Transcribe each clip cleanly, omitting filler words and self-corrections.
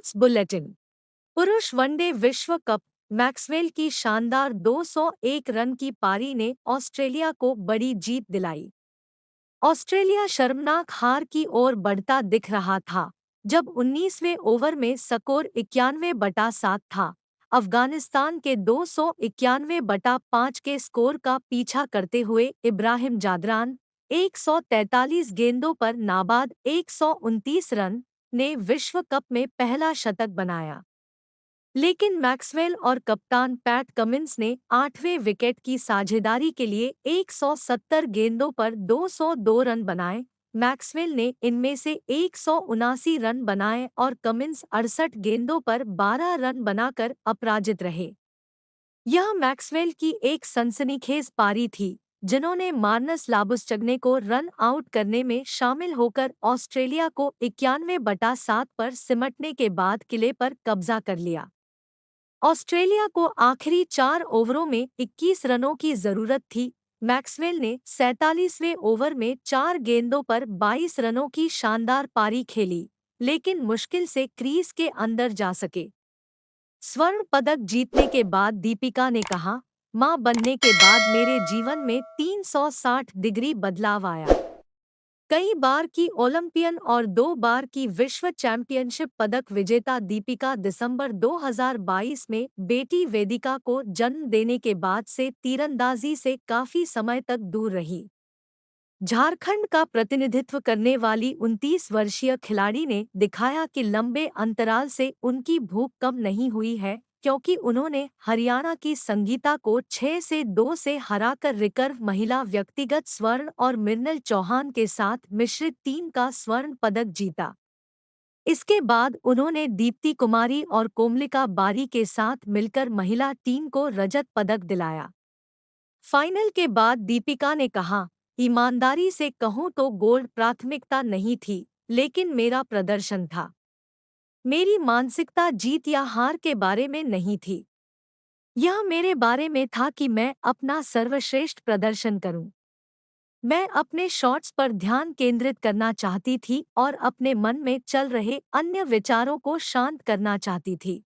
Sports bulletin. पुरुष one day विश्व cup. Maxwell की शानदार 201 रन की पारी ने ऑस्ट्रेलिया को बड़ी जीत दिलाई। ऑस्ट्रेलिया शर्मनाक हार की ओर बढ़ता दिख रहा था जब 19वें ओवर में स्कोर 91/7 था। अफगानिस्तान के 291/5 के स्कोर का पीछा करते हुए इब्राहिम जादरान 143 गेंदों पर नाबाद 129 रन ने विश्व कप में पहला शतक बनाया। लेकिन मैक्सवेल और कप्तान पैट कमिंस ने 8वें विकेट की साझेदारी के लिए 170 गेंदों पर 202 रन बनाए। मैक्सवेल ने इनमें से 179 रन बनाए और कमिंस 68 गेंदों पर 12 रन बनाकर अपराजित रहे। यह मैक्सवेल की एक सनसनीखेज पारी थी, जिन्होंने मार्नस लाबुस्चग्ने को रन आउट करने में शामिल होकर ऑस्ट्रेलिया को 91/7 पर सिमटने के बाद किले पर कब्जा कर लिया। ऑस्ट्रेलिया को आखिरी 4 ओवरों में 21 रनों की जरूरत थी। मैक्सवेल ने 47वें ओवर में 4 गेंदों पर 22 रनों की शानदार पारी खेली, लेकिन मुश्किल से क्रीज के अंदर जा सके। स्वर्ण पदक जीतने के बाद दीपिका ने कहा, मां बनने के बाद मेरे जीवन में 360 डिग्री बदलाव आया। कई बार की ओलंपियन और 2 बार की विश्व चैंपियनशिप पदक विजेता दीपिका दिसंबर 2022 में बेटी वेदिका को जन्म देने के बाद से तीरंदाजी से काफी समय तक दूर रही। झारखंड का प्रतिनिधित्व करने वाली 29 वर्षीय खिलाड़ी ने दिखाया कि लंबे अंतराल से उनकी भूख कम नहीं हुई है, क्योंकि उन्होंने हरियाणा की संगीता को 6-2 से हराकर रिकर्व महिला व्यक्तिगत स्वर्ण और मृणाल चौहान के साथ मिश्रित टीम का स्वर्ण पदक जीता। इसके बाद उन्होंने दीप्ति कुमारी और कोमलिका बारी के साथ मिलकर महिला टीम को रजत पदक दिलाया। फाइनल के बाद दीपिका ने कहा, ईमानदारी से कहूं तो गोल्ड प्राथमिकता नहीं थी, लेकिन मेरा प्रदर्शन था। मेरी मानसिकता जीत या हार के बारे में नहीं थी। यह मेरे बारे में था कि मैं अपना सर्वश्रेष्ठ प्रदर्शन करूं। मैं अपने शॉट्स पर ध्यान केंद्रित करना चाहती थी और अपने मन में चल रहे अन्य विचारों को शांत करना चाहती थी।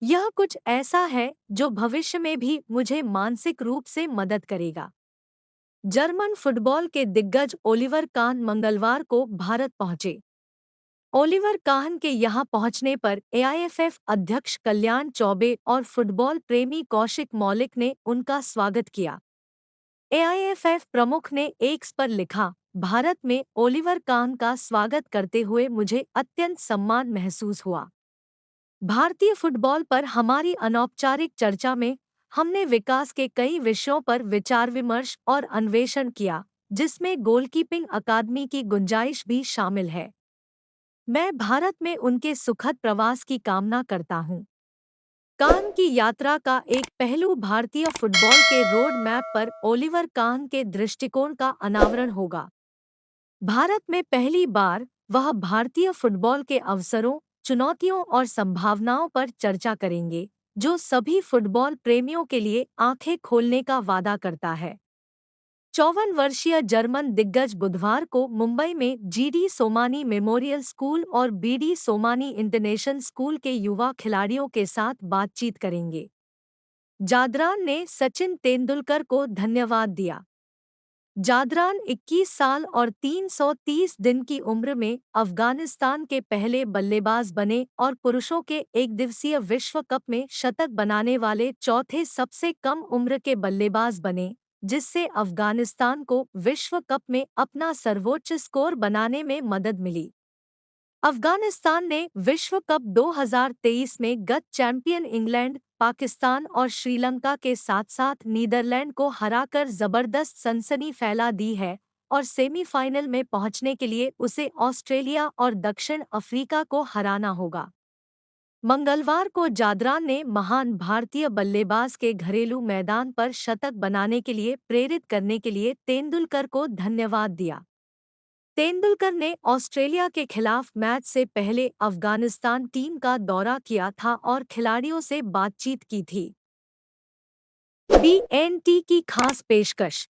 यह कुछ ऐसा है जो भविष्य में भी मुझे मानसिक रूप से मदद करेगा। जर्मन फुटबॉल के दिग्गज ओलिवर कान मंगलवार को भारत पहुंचे। ओलिवर काहन के यहां पहुंचने पर एआईएफएफ अध्यक्ष कल्याण चौबे और फुटबॉल प्रेमी कौशिक मौलिक ने उनका स्वागत किया। एआईएफएफ प्रमुख ने एक्स पर लिखा, भारत में ओलिवर काहन का स्वागत करते हुए मुझे अत्यंत सम्मान महसूस हुआ। भारतीय फुटबॉल पर हमारी अनौपचारिक चर्चा में हमने विकास के कई विषयों पर विचार विमर्श और अन्वेषण किया, जिसमें गोलकीपिंग अकादमी की गुंजाइश भी शामिल है। मैं भारत में उनके सुखद प्रवास की कामना करता हूं। काहन की यात्रा का एक पहलू भारतीय फुटबॉल के रोड मैप पर ओलिवर काहन के दृष्टिकोण का अनावरण होगा। भारत में पहली बार वह भारतीय फुटबॉल के अवसरों, चुनौतियों और संभावनाओं पर चर्चा करेंगे, जो सभी फुटबॉल प्रेमियों के लिए आंखें खोलने का वादा करता है। 54 वर्षीय जर्मन दिग्गज बुधवार को मुंबई में जीडी सोमानी मेमोरियल स्कूल और बीडी सोमानी इंटरनेशनल स्कूल के युवा खिलाड़ियों के साथ बातचीत करेंगे। जादरान ने सचिन तेंदुलकर को धन्यवाद दिया। जादरान 21 साल और 330 दिन की उम्र में अफगानिस्तान के पहले बल्लेबाज बने और पुरुषों के एकदिवसीय विश्व कप में शतक बनाने वाले चौथे सबसे कम उम्र के बल्लेबाज बने, जिससे अफगानिस्तान को विश्व कप में अपना सर्वोच्च स्कोर बनाने में मदद मिली। अफगानिस्तान ने विश्व कप 2023 में गत चैंपियन इंग्लैंड, पाकिस्तान और श्रीलंका के साथ-साथ नीदरलैंड को हराकर जबरदस्त सनसनी फैला दी है और सेमीफाइनल में पहुंचने के लिए उसे ऑस्ट्रेलिया और दक्षिण अफ्रीका को हराना होगा। मंगलवार को जादरान ने महान भारतीय बल्लेबाज के घरेलू मैदान पर शतक बनाने के लिए प्रेरित करने के लिए तेंदुलकर को धन्यवाद दिया। तेंदुलकर ने ऑस्ट्रेलिया के खिलाफ मैच से पहले अफगानिस्तान टीम का दौरा किया था और खिलाड़ियों से बातचीत की थी। BNT की खास पेशकश।